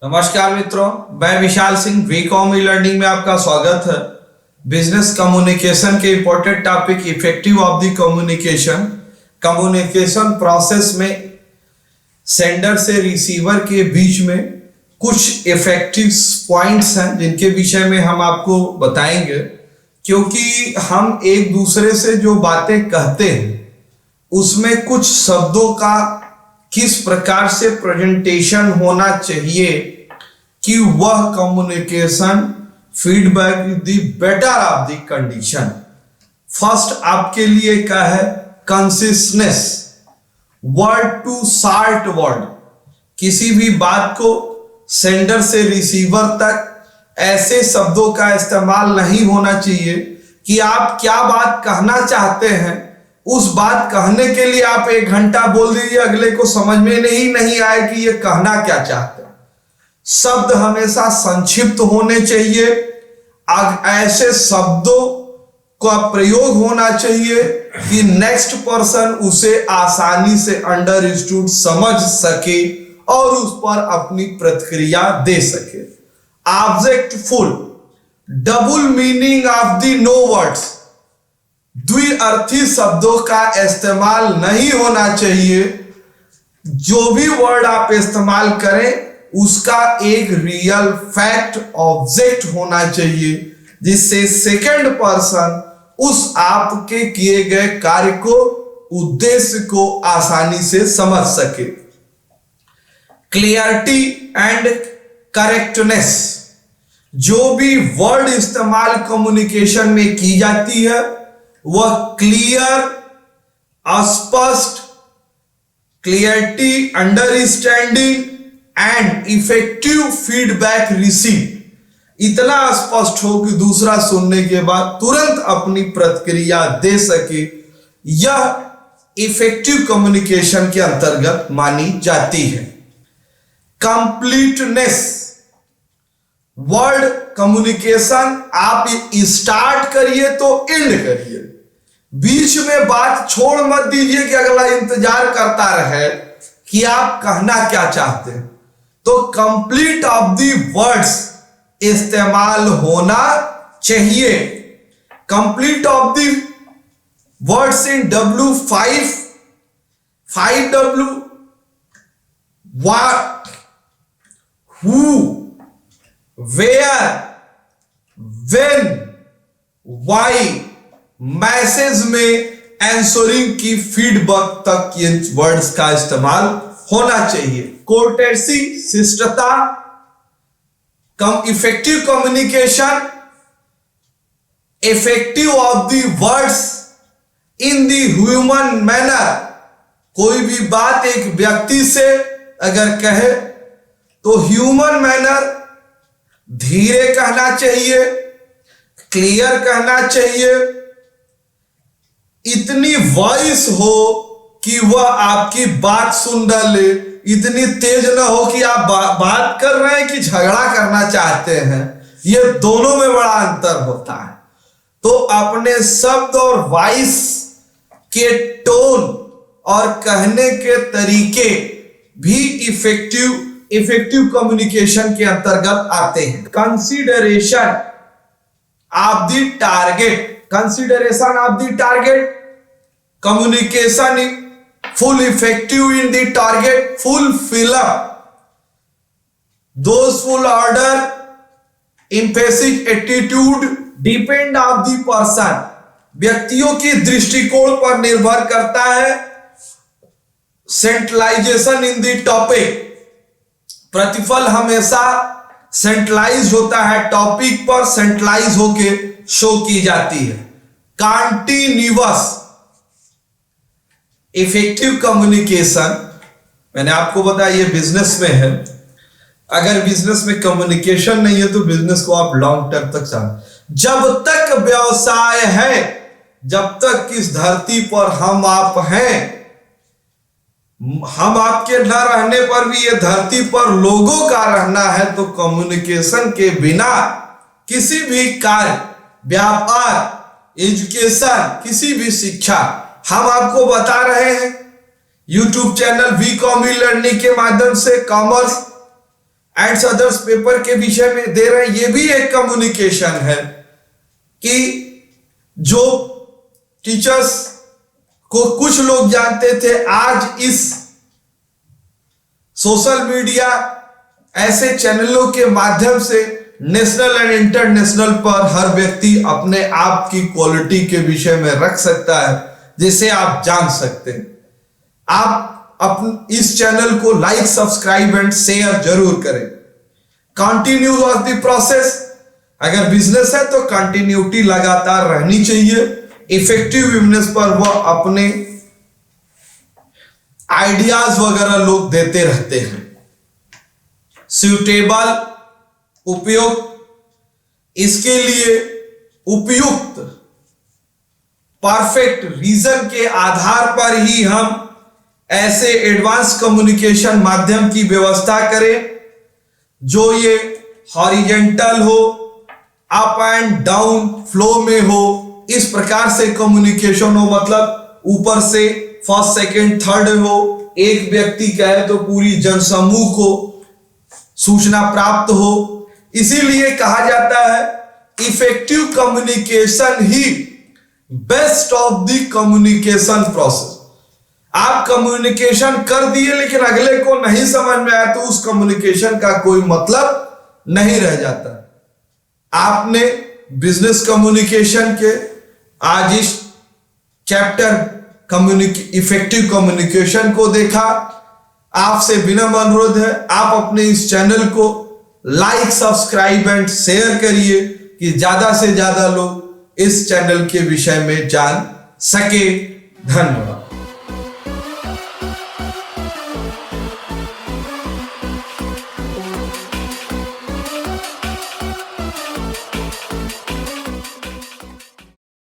नमस्कार मित्रों, मैं Vishal Singh WeCom e learning में आपका स्वागत है। बिजनेस कम्युनिकेशन के important topic effective of the communication. Communication process में सेंडर से रिसीवर के बीच में कुछ इफेक्टिव पॉइंट्स हैं जिनके विषय में हम आपको बताएंगे, क्योंकि हम एक दूसरे से जो बातें कहते हैं उसमें कुछ शब्दों का किस प्रकार से प्रेजेंटेशन होना चाहिए कि वह communication feedback is the better of the condition. First आपके लिए क्या है? Consistence, word to short word. किसी भी बात को सेंडर से रिसीवर तक ऐसे शब्दों का इस्तेमाल नहीं होना चाहिए कि आप क्या बात कहना चाहते हैं उस बात कहने के लिए आप 1 घंटा बोल दीजिए, अगले को समझ में नहीं आए कि ये कहना क्या चाहते हैं। शब्द हमेशा संक्षिप्त होने चाहिए। ऐसे शब्दों का प्रयोग होना चाहिए कि नेक्स्ट पर्सन उसे आसानी से अंडरस्टूड समझ सके और उस पर अपनी प्रतिक्रिया दे सके। Objectful, double meaning of the no words, द्विअर्थी शब्दों का इस्तेमाल नहीं होना चाहिए। जो भी वर्ड आप इस्तेमाल करें उसका एक रियल फैक्ट ऑब्जेक्ट होना चाहिए, जिससे सेकंड पर्सन उस आपके किए गए कार्य को, उद्देश्य को आसानी से समझ सके। क्लियरिटी एंड करेक्टनेस, जो भी वर्ड इस्तेमाल कम्युनिकेशन में की जाती है वह क्लियर, स्पष्ट, clarity, understanding and effective feedback receive, इतना स्पष्ट हो कि दूसरा सुनने के बाद तुरंत अपनी प्रतिक्रिया दे सके। यह इफेक्टिव कम्युनिकेशन के अंतर्गत मानी जाती है। कंप्लीटनेस, वर्ड कम्युनिकेशन आप स्टार्ट करिए तो एंड करिए, बीच में बात छोड़ मत दीजिए कि अगला इंतजार करता रहे कि आप कहना क्या चाहते हैं। तो कंप्लीट ऑफ दी वर्ड्स इस्तेमाल होना चाहिए। Complete of the words in W5, 5W, what, who, where, when, why, message में आंसरिंग की फीडबैक तक ये वर्ड्स का इस्तेमाल होना चाहिए। कोर्टेसी, शिष्टता, effective communication, effective of the words in the human manner. कोई भी बात एक व्यक्ति से अगर कहे तो ह्यूमन मैनर, धीरे कहना चाहिए, क्लियर कहना चाहिए, इतनी वॉइस हो कि वह आपकी बात सुन डाले, इतनी तेज ना हो कि आप बात कर रहे हैं कि झगड़ा करना चाहते हैं। ये दोनों में बड़ा अंतर होता है। तो अपने शब्द और वॉइस के टोन और कहने के तरीके भी इफेक्टिव कम्युनिकेशन के अंतर्गत आते हैं। Consideration of the target, consideration of the target, communication full effective in the target, fulfill those full order, emphatic attitude depend of the person, व्यक्तियों की दृष्टिकोण पर निर्भर करता है। सेंट्रलाइजेशन इन द टॉपिक, प्रतिफल हमेशा सेंट्रलाइज होता है, टॉपिक पर सेंट्रलाइज होके शो की जाती है। कंटिन्यूअस, इफेक्टिव कम्युनिकेशन, मैंने आपको बताया ये बिजनेस में है। अगर बिजनेस में कम्युनिकेशन नहीं है तो बिजनेस को आप लॉन्ग टर्म तक चलाएं। जब तक व्यवसाय है, जब तक इस धरती पर हम आप हैं, हम आपके न रहने पर भी ये धरती पर लोगों का रहना है, तो कम्युनिकेशन के बिना किसी भी कार्य, व्यापार, एजुकेशन, किसी भी शिक्षा, हम आपको बता रहे हैं YouTube channel WeCom e learning के माध्यम से कॉमर्स एंड अदर्स पेपर के विषय में दे रहे हैं, ये भी एक कम्युनिकेशन है कि जो टीचर्स को कुछ लोग जानते थे, आज इस सोशल मीडिया ऐसे चैनलों के माध्यम से नेशनल एंड इंटरनेशनल पर हर व्यक्ति अपने आप की क्वालिटी के विषय में रख सकता है, जिसे आप जान सकते हैं। आप इस चैनल को लाइक, सब्सक्राइब एंड शेयर जरूर करें। कंटिन्यू ऑफ द प्रोसेस, अगर बिजनेस है तो कंटिन्यूटी लगातार रहनी चाहिए। इफेक्टिवनेस पर वह अपने आइडियाज वगैरह लोग देते रहते हैं। सूटेबल, उपयुक्त, इसके लिए उपयुक्त परफेक्ट रीजन के आधार पर ही हम ऐसे एडवांस कम्युनिकेशन माध्यम की व्यवस्था करें जो ये हॉरिजेंटल हो, अप एंड डाउन फ्लो में हो, इस प्रकार से कम्युनिकेशन हो, मतलब ऊपर से फर्स्ट, सेकंड, थर्ड हो, एक व्यक्ति कहे तो पूरी जनसमूह को सूचना प्राप्त हो। इसीलिए कहा जाता है effective communication he best of the communication process. आप कम्युनिकेशन कर दिए लेकिन अगले को नहीं समझ में आया तो उस कम्युनिकेशन का कोई मतलब नहीं रह जाता। आपने बिजनेस कम्युनिकेशन के आज इस चैप्टर इफेक्टिव कम्युनिकेशन को देखा। आपसे विनम्र अनुरोध है, आप अपने इस चैनल को लाइक, सब्सक्राइब एंड शेयर करिए कि ज्यादा से ज्यादा लोग इस चैनल के विषय में जान सके। धन्यवाद।